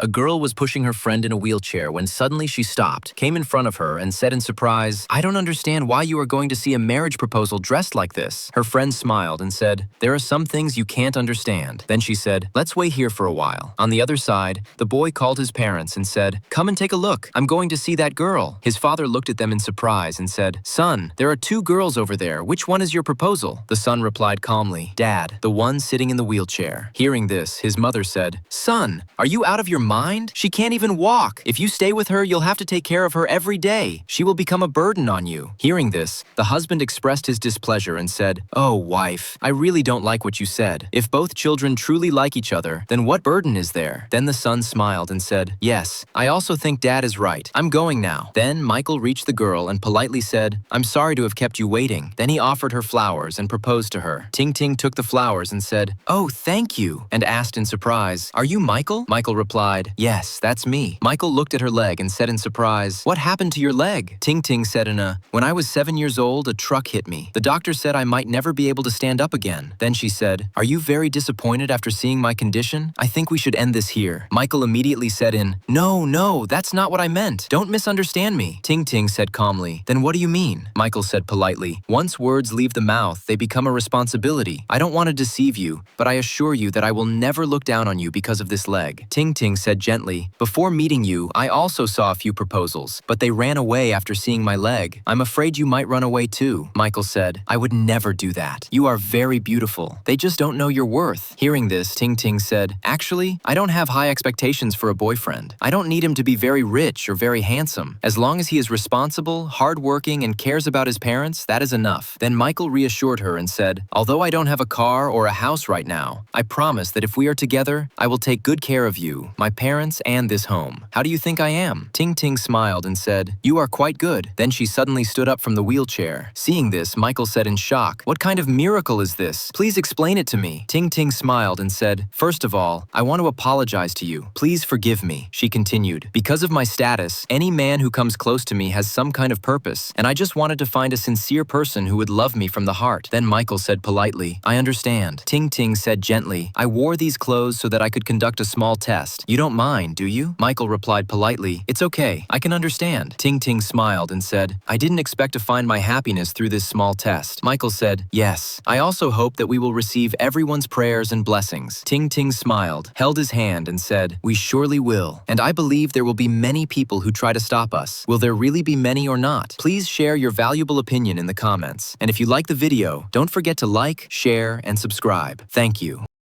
A girl was pushing her friend in a wheelchair when suddenly she stopped, came in front of her, and said in surprise, "I don't understand why you are going to see a marriage proposal dressed like this." Her friend smiled and said, "There are some things you can't understand." Then she said, "Let's wait here for a while." On the other side, the boy called his parents and said, "Come and take a look. I'm going to see that girl." His father looked at them in surprise and said, "Son, there are two girls over there. Which one is your proposal?" The son replied calmly, "Dad, the one sitting in the wheelchair." Hearing this, his mother said, "Son, are you out of your mind? She can't even walk. If you stay with her, you'll have to take care of her every day. She will become a burden on you." Hearing this, the husband expressed his displeasure and said, "Oh, wife, I really don't like what you said. If both children truly like each other, then what burden is there?" Then the son smiled and said, "Yes, I also think Dad is right. I'm going now." Then Michael reached the girl and politely said, "I'm sorry to have kept you waiting." Then he offered her flowers and proposed to her. Ting Ting took the flowers and said, "Oh, thank you," and asked in surprise, "Are you Michael?" Michael replied, "Yes, that's me." Michael looked at her leg and said in surprise, "What happened to your leg?" Ting Ting said "When I was 7 years old, a truck hit me. The doctor said I might never be able to stand up again." Then she said, "Are you very disappointed after seeing my condition? I think we should end this here." Michael immediately said "No, that's not what I meant. Don't misunderstand me." Ting Ting said calmly, "Then what do you mean?" Michael said politely, "Once words leave the mouth, they become a responsibility. I don't want to deceive you, but I assure you that I will never look down on you because of this leg." Ting Ting said gently, "Before meeting you, I also saw a few proposals, but they ran away after seeing my leg. I'm afraid you might run away too." Michael said, "I would never do that. You are very beautiful. They just don't know your worth." Hearing this, Ting Ting said, "Actually, I don't have high expectations for a boyfriend. I don't need him to be very rich or very handsome. As long as he is responsible, hardworking, and cares about his parents, that is enough." Then Michael reassured her and said, "Although I don't have a car or a house right now, I promise that if we are together, I will take good care of you, my parents, and this home. How do you think I am?" Ting Ting smiled and said, "You are quite good." Then she suddenly stood up from the wheelchair. Seeing this, Michael said in shock, "What kind of miracle is this? Please explain it to me." Ting Ting smiled and said, "First of all, I want to apologize to you. Please forgive me." She continued, "Because of my status, any man who comes close to me has some kind of purpose, and I just wanted to find a sincere person who would love me from the heart." Then Michael said politely, "I understand." Ting Ting said gently, "I wore these clothes so that I could conduct a small test. You don't mind, do you?" Michael replied politely, "It's okay, I can understand." Ting Ting smiled and said, "I didn't expect to find my happiness through this small test." Michael said, "Yes, I also hope that we will receive everyone's prayers and blessings." Ting Ting smiled, held his hand and said, "We surely will. And I believe there will be many people who try to stop us. Will there really be many or not? Please share your valuable opinion in the comments. And if you like the video, don't forget to like, share, and subscribe. Thank you."